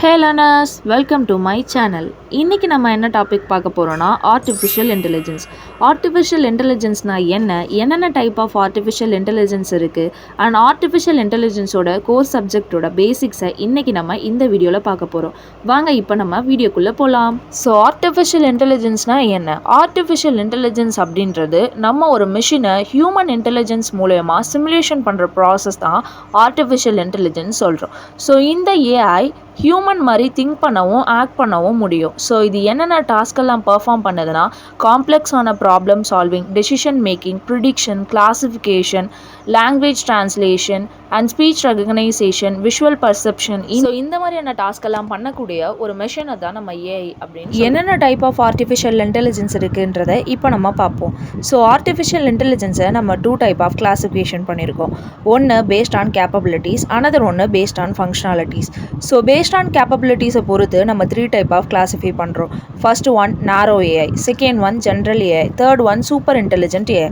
Hey learners, welcome to my channel. இன்னைக்கு நம்ம என்ன டாபிக் பார்க்க போறோம்னா ஆர்டிஃபிஷியல் இன்டெலிஜென்ஸ். ஆர்டிஃபிஷியல் இன்டெலிஜென்ஸ்னா என்னென்ன டைப் ஆஃப் ஆர்டிஃபிஷியல் இன்டெலிஜென்ஸ் இருக்கு அண்ட் ஆர்டிஃபிஷியல் இன்டெலிஜென்ஸோட கோர் சப்ஜெக்டோட பேசிக்ஸை இன்னைக்கு நம்ம இந்த வீடியோவில் பார்க்க போகிறோம். வாங்க இப்போ நம்ம வீடியோக்குள்ளே போகலாம். ஸோ ஆர்டிஃபிஷியல் இன்டெலிஜென்ஸ்னா என்ன? ஆர்டிஃபிஷியல் இன்டெலிஜென்ஸ் அப்படின்றது நம்ம ஒரு மிஷினை ஹியூமன் இன்டெலிஜென்ஸ் மூலயமா சிமுலேஷன் பண்ணுற ப்ராசஸ் தான் ஆர்டிஃபிஷியல் இன்டெலிஜென்ஸ் சொல்கிறோம். ஸோ இந்த ஏஐ ஹியூமன் மாதிரி திங்க் பண்ணவும் ஆக்ட் பண்ணவும் முடியும். ஸோ இது என்னென்ன டாஸ்கெல்லாம் பெர்ஃபார்ம் பண்ணுதுன்னா காம்ப்ளெக்ஸான problem solving, decision making, prediction, classification, language translation and speech recognition, visual perception. So இந்த மாதிரியான டாஸ்கெல்லாம் பண்ணக்கூடிய ஒரு மெஷினை தான் நம்ம ஏஐ அப்படின்னு. என்னென்ன டைப் ஆஃப் ஆர்டிஃபிஷியல் இன்டெலிஜென்ஸ் இருக்குன்றதை இப்போ நம்ம பார்ப்போம். ஸோ ஆர்டிஃபிஷியல் இன்டெலிஜென்ஸை நம்ம 2 டைப் ஆஃப் கிளாசிஃபிகேஷன் பண்ணியிருக்கோம். ஒன்று பேஸ்ட் ஆன் கேப்பபிலிட்டிஸ், அனதர் ஒன்று based on functionalities. So based on கேப்பபிலிட்டிஸை பொறுத்து நம்ம 3 டைப் ஆஃப் கிளாஸிஃபை பண்ணுறோம். First one narrow AI, second one general AI, third one super intelligent AI.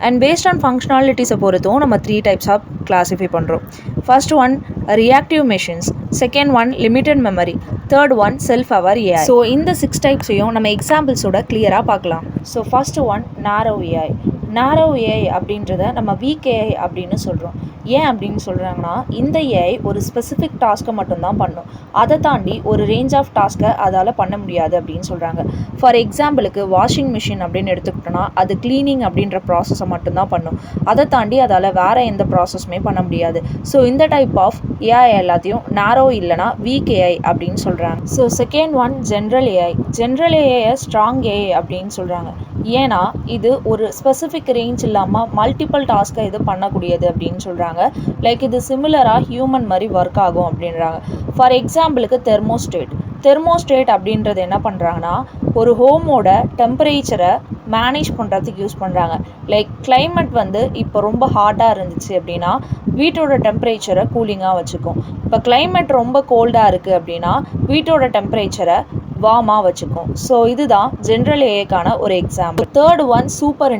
And based on ஃபங்க்ஷனாலிட்டிஸை பொறுத்தும் நம்ம 3 டைப்ஸ் ஆஃப் கிளாஸிஃபை பண்ணுறோம். First one reactive machines, second one limited memory, third one self aware AI. So இந்த 6 டைப்ஸையும் நம்ம எக்ஸாம்பிள்ஸோட கிளியராக பார்க்கலாம். So first one narrow AI. Narrow AI அப்படின்றத நம்ம வீக் ஏஐ அப்படின்னு சொல்கிறோம். ஏன் அப்படின்னு சொல்கிறாங்கன்னா இந்த ஏஐ ஒரு ஸ்பெசிஃபிக் டாஸ்க்கை மட்டும்தான் பண்ணும். அதை தாண்டி ஒரு ரேஞ்ச் ஆஃப் டாஸ்க்கை அதால் பண்ண முடியாது அப்படின்னு சொல்கிறாங்க. ஃபார் எக்ஸாம்பிளுக்கு வாஷிங் மிஷின் அப்படின்னு எடுத்துக்கிட்டோன்னா அது க்ளீனிங் அப்படின்ற ப்ராசஸை மட்டும்தான் பண்ணும். அதை தாண்டி அதால் வேறு எந்த ப்ராசஸுமே பண்ண முடியாது. ஸோ இந்த டைப் ஆஃப் ஏஐ எல்லாத்தையும் நாரோ இல்லைனா வீக் ஏஐ அப்படின்னு சொல்கிறாங்க. So second one general AI. General AI strong AI அப்படின்னு சொல்கிறாங்க. ஏன்னா இது ஒரு ஸ்பெசிஃபிக் ரேஞ்ச் இல்லாமல் மல்டிபிள் டாஸ்க்கை இது பண்ணக்கூடியது அப்படின்னு சொல்கிறாங்க. லைக் இது சிமிலராக ஹியூமன் மாதிரி ஒர்க் ஆகும் அப்படின்றாங்க. ஃபார் எக்ஸாம்பிளுக்கு தெர்மோஸ்டேட் அப்படின்றது என்ன பண்ணுறாங்கன்னா ஒரு ஹோமோட டெம்பரேச்சரை மேனேஜ் பண்ணுறதுக்கு யூஸ் பண்ணுறாங்க. லைக் கிளைமேட் இப்போ ரொம்ப ஹாட்டாக இருந்துச்சு அப்படின்னா வீட்டோட டெம்பரேச்சரை கூலிங்காக வச்சுக்கும். இப்போ கிளைமேட் ரொம்ப கோல்டாக இருக்குது அப்படின்னா வீட்டோட டெம்பரேச்சரை வார்மாக வச்சுக்கும். ஸோ இதுதான் ஜென்ரல் ஏஐக்கான ஒரு example. Third one super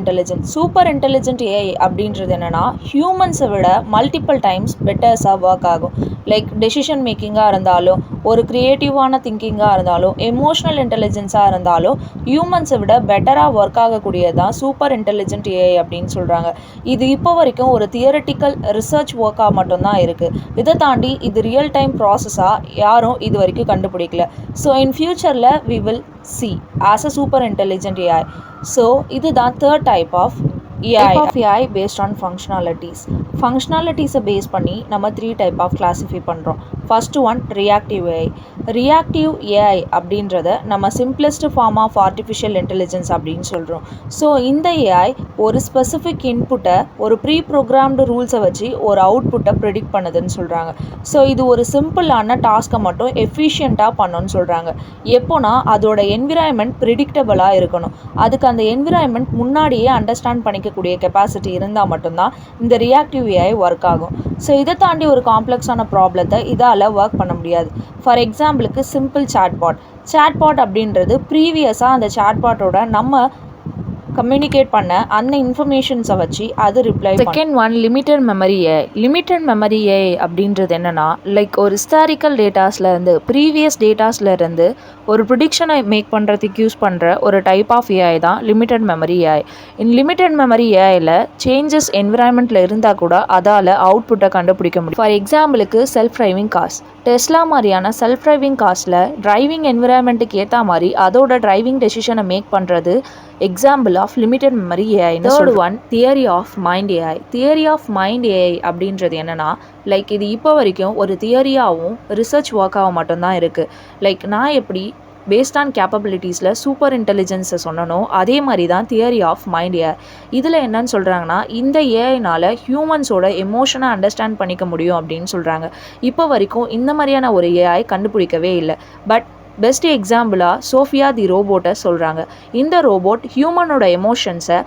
intelligent AI அப்படின்றது என்னென்னா ஹியூமன்ஸை விட மல்டிபிள் டைம்ஸ் பெட்டர்ஸாக ஒர்க் ஆகும். லைக் டெசிஷன் மேக்கிங்காக இருந்தாலும், ஒரு க்ரியேட்டிவான திங்கிங்காக இருந்தாலும், எமோஷ்னல் இன்டெலிஜென்ஸாக இருந்தாலும் ஹியூமன்ஸை விட பெட்டராக ஒர்க் ஆகக்கூடியது தான் சூப்பர் இன்டெலிஜென்ட் ஏஐ அப்படின்னு சொல்கிறாங்க. இது இப்போ வரைக்கும் ஒரு தியரட்டிக்கல் ரிசர்ச் ஒர்க்காக மட்டும்தான் இருக்குது. இதை தாண்டி இது ரியல் டைம் ப்ராசஸாக யாரும் இது வரைக்கும் கண்டுபிடிக்கல. ஸோ இன் ஃபியூச்சரில் we will see as a super intelligent AI. So இதுதான் third type of AI based on functionalities base பண்ணி நம்ம 3 டைப் ஆஃப் கிளாஸிஃபை பண்ணுறோம். ஃபர்ஸ்ட் ஒன் ரியாக்டிவ் ஏஐ அப்படின்றத நம்ம simplest form of artificial intelligence அப்படின்னு சொல்கிறோம். So இந்த ஏஐ ஒரு ஸ்பெசிஃபிக் இன்புட்டை ஒரு ப்ரீ ப்ரோக்ராம்டு ரூல்ஸை வச்சு ஒரு அவுட்புட்டை ப்ரெடிக்ட் பண்ணுதுன்னு சொல்கிறாங்க. ஸோ இது ஒரு சிம்பிளான டாஸ்க்கை மட்டும் எஃபிஷியண்ட்டாக பண்ணணும்னு சொல்கிறாங்க. எப்போனா அதோட என்விரான்மெண்ட் ப்ரிடிக்டபிளாக இருக்கணும். அதுக்கு அந்த என்விரான்மெண்ட் முன்னாடியே அண்டர்ஸ்டாண்ட் பண்ணிக்கக்கூடிய கெப்பாசிட்டி இருந்தால் மட்டும்தான் இந்த ரியாக்டிவ் ஏஐ ஒர்க் ஆகும். ஸோ இதை தாண்டி ஒரு காம்ப்ளெக்ஸான ப்ராப்ளத்தை இதால் ஒர்க் பண்ண முடியாது. ஃபார் எக்ஸாம்பிளுக்கு சிம்பிள் சாட்பாட் அப்படின்றது ப்ரீவியஸாக அந்த சாட்பாட்டோட நம்ம கம்யூனிகேட் பண்ண அந்த இன்ஃபர்மேஷன்ஸை வச்சு அது reply. Second one limited memory AI அப்படின்றது என்னென்னா லைக் ஒரு ஹிஸ்டாரிக்கல் டேட்டாஸ்லேருந்து ப்ரீவியஸ் டேட்டாஸ்லேருந்து ஒரு ப்ரிடிக்ஷனை மேக் பண்ணுறதுக்கு யூஸ் பண்ணுற ஒரு டைப் ஆஃப் ஏஐ தான் limited memory AI. Limited memory ஏஐயில் சேஞ்சஸ் என்விரான்மெண்ட்டில் இருந்தால் கூட அதால் அவுட்புட்டை கண்டுபிடிக்க முடியும். ஃபார் எக்ஸாம்பிளுக்கு செல்ஃப் டிரைவிங் கார்ஸ். டெஸ்லா மாதிரியான செல்ஃப் டிரைவிங் கார்ஸில் டிரைவிங் என்விரான்மெண்ட்டுக்கு ஏற்ற மாதிரி அதோட டிரைவிங் டெசிஷனை மேக் பண்ணுறது example of limited memory AI. Third one theory of mind AI அப்படின்றது என்னென்னா லைக் இது இப்போ வரைக்கும் ஒரு தியரியாகவும் ரிசர்ச் ஒர்க்காகவும் மட்டும்தான் இருக்குது. லைக் நான் எப்படி பேஸ்ட் ஆன் கேப்பபிலிட்டிஸில் சூப்பர் இன்டெலிஜென்ஸை சொன்னனோ அதே மாதிரி தான் தியரி ஆஃப் மைண்ட் ஏஐ. இதில் என்னன்னு சொல்கிறாங்கன்னா இந்த ஏஐனால் ஹியூமன்ஸோட எமோஷனை அண்டர்ஸ்டாண்ட் பண்ணிக்க முடியும் அப்படின்னு சொல்கிறாங்க. இப்போ வரைக்கும் இந்த மாதிரியான ஒரு ஏஐ கண்டுபிடிக்கவே இல்லை. பட் பெஸ்ட் எக்ஸாம்பிளாக சோஃபியா தி ரோபோட்டை சொல்கிறாங்க. இந்த ரோபோட் ஹியூமனோட எமோஷன்ஸை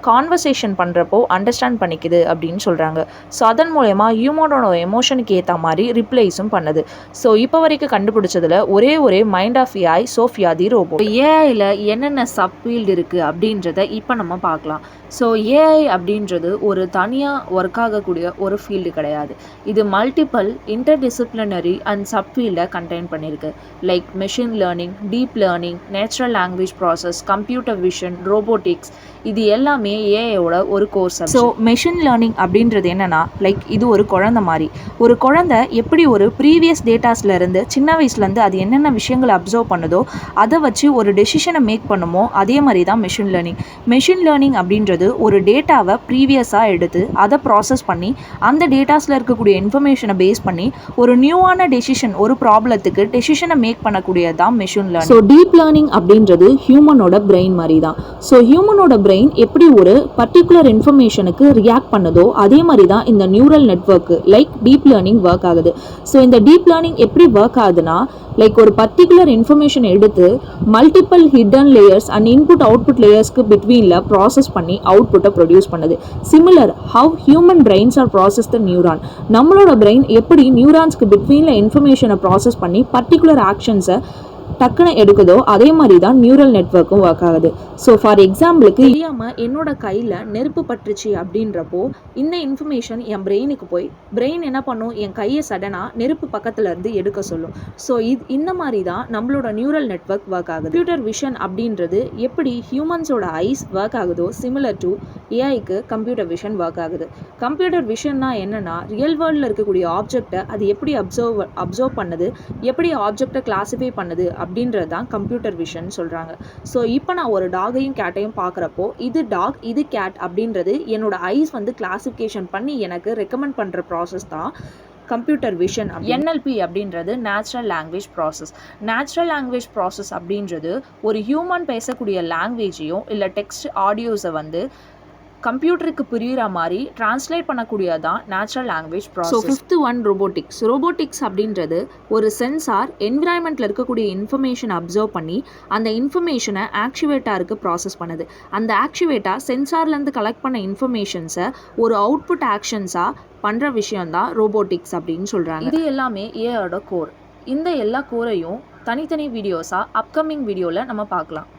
கான்வர்சேஷன் பண்ணுறப்போ அண்டர்ஸ்டாண்ட் பண்ணிக்குது அப்படின்னு சொல்கிறாங்க. ஸோ அதன் மூலயமா ஹியூமனோட எமோஷனுக்கு ஏற்ற மாதிரி ரிப்ளைஸும் பண்ணுது. ஸோ இப்போ வரைக்கும் கண்டுபிடிச்சதில் ஒரே mind of AI Sophia the robot. ஏஐயில் என்னென்ன சப் ஃபீல்டு இருக்குது அப்படின்றத இப்போ நம்ம பார்க்கலாம். ஸோ ஏஐ அப்படின்றது ஒரு தனியாக ஒர்க் ஆகக்கூடிய ஒரு ஃபீல்டு கிடையாது. இது மல்டிபிள் இன்டர்டிசிப்ளினரி அண்ட் சப் ஃபீல்டை கண்டெயின் பண்ணியிருக்கு. Like machine learning, deep learning, natural language process, computer vision, robotics, இது எல்லாமே ஏஐயோட ஒரு கோர்ஸ். ஸோ மெஷின் லேர்னிங் அப்படின்றது என்னென்னா, லைக் இது ஒரு குழந்தை மாதிரி. ஒரு குழந்தை எப்படி ஒரு ப்ரீவியஸ் டேட்டாஸ்லேருந்து சின்ன வயசுலேருந்து அது என்னென்ன விஷயங்களை அப்சர்வ் பண்ணுதோ அதை வச்சு ஒரு டெசிஷனை மேக் பண்ணுமோ அதே மாதிரி தான் மெஷின் லேர்னிங். மெஷின் லேர்னிங் அப்படின்றது ஒரு டேட்டாவை ப்ரீவியஸாக எடுத்து அதை ப்ராசஸ் பண்ணி அந்த டேட்டாஸில் இருக்கக்கூடிய இன்ஃபர்மேஷனை பேஸ் பண்ணி ஒரு நியூவான டெசிஷன், ஒரு ப்ராப்ளத்துக்கு டெசிஷனை மேக் பண்ணக்கூடியது தான் machine learning. So deep learning அப்படின்றது ஹியூமனோட பிரெயின் மாதிரி தான். ஸோ ஹியூமனோட பிரெயின் எப்படி ஒரு பர்டிகுலர் இன்ஃபர்மேஷனுக்கு ரியாக்ட் பண்ணுதோ அதே மாதிரி தான் இந்த நியூரல் நெட்வொர்க்கு லைக் டீப் லேர்னிங் ஒர்க் ஆகுது. ஸோ இந்த டீப் லேர்னிங் எப்படி ஒர்க் ஆகுதுன்னா, லைக் ஒரு பர்டிகுலர் இன்ஃபர்மேஷன் எடுத்து multiple hidden layers and input output லேயர்ஸ்க்கு பிட்வீனில் ப்ராசஸ் பண்ணி அவுட்புட்டை ப்ரொடியூஸ் பண்ணுது. Similar how human brains are process the neuron. நம்மளோட பிரெயின் எப்படி நியூரான்ஸ்க்கு பிட்வீனில் இன்ஃபர்மேஷனை ப்ராசஸ் பண்ணி பர்டிகுலர் ஆக்ஷன்ஸை டக்குன்னு எடுக்குதோ அதே மாதிரி தான் நியூரல் நெட்வொர்க்கும் ஒர்க் ஆகுது. ஸோ ஃபார் எக்ஸாம்பிளுக்கு தெரியாமல் என்னோட கையில் நெருப்பு பட்டுருச்சு அப்படின்றப்போ இந்த இன்ஃபர்மேஷன் என் பிரெயினுக்கு போய் பிரெயின் என்ன பண்ணும், என் கையை சடனாக நெருப்பு பக்கத்தில் இருந்து எடுக்க சொல்லும். ஸோ இந்த மாதிரி தான் நம்மளோட நியூரல் நெட்வொர்க் ஒர்க் ஆகுது. கம்ப்யூட்டர் விஷன் அப்படின்றது எப்படி ஹியூமன்ஸோட ஐஸ் ஒர்க் ஆகுதோ சிமிலர் டு ஏஐக்கு கம்ப்யூட்டர் விஷன் ஒர்க் ஆகுது. கம்ப்யூட்டர் விஷன்னா என்னென்னா, ரியல் வேர்ல்டில் இருக்கக்கூடிய ஆப்ஜெக்டை அது எப்படி அப்சர்வ் பண்ணுது, எப்படி ஆப்ஜெக்டை கிளாஸிஃபை பண்ணுது அப்படின்றது தான் கம்ப்யூட்டர் விஷன் சொல்கிறாங்க. ஸோ இப்போ நான் ஒரு டாகையும் கேட்டையும் பார்க்குறப்போ இது டாக், இது கேட் அப்படின்றது என்னோட ஐஸ் வந்து கிளாசிஃபிகேஷன் பண்ணி எனக்கு ரெக்கமெண்ட் பண்ணுற ப்ராசஸ் தான் கம்ப்யூட்டர் விஷன். என்எல்பி அப்படின்றது natural language process. Natural language process அப்படின்றது ஒரு ஹியூமன் பேசக்கூடிய லாங்குவேஜையும் இல்லை டெக்ஸ்ட் ஆடியோஸை வந்து கம்ப்யூட்டருக்கு புரிகிற மாதிரி டிரான்ஸ்லேட் பண்ணக்கூடியதான் natural language process. So 5th one robotics. Robotics அப்படின்றது ஒரு சென்சார் என்விரான்மெண்ட்டில் இருக்கக்கூடிய இன்ஃபர்மேஷனை அப்சர்வ் பண்ணி அந்த இன்ஃபர்மேஷனை ஆக்சுவேட்டாருக்கு ப்ராசஸ் பண்ணுது. அந்த ஆக்சுவேட்டா சென்சார்லேருந்து கலெக்ட் பண்ண இன்ஃபர்மேஷன்ஸை ஒரு அவுட்புட் ஆக்ஷன்ஸாக பண்ணுற விஷயந்தான் ரோபோட்டிக்ஸ் அப்படின்னு சொல்கிறாங்க. இது எல்லாமே ஏஐயோட கோர். இந்த எல்லா கோரையும் தனித்தனி வீடியோஸாக அப்கமிங் வீடியோவில் நம்ம பார்க்கலாம்.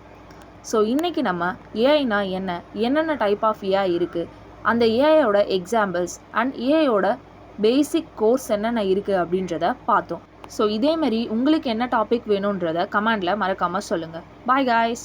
ஸோ இன்றைக்கி நம்ம ஏஐனா என்னென்ன டைப் ஆஃப் ஏஐ இருக்குது, அந்த ஏஐயோட எக்ஸாம்பிள்ஸ் அண்ட் ஏஐயோட பேசிக் கோர்ஸ் என்னென்ன இருக்குது அப்படின்றத பார்த்தோம். ஸோ இதேமாரி உங்களுக்கு என்ன டாபிக் வேணுன்றதை கமெண்டில் மறக்காமல் சொல்லுங்கள். Bye guys.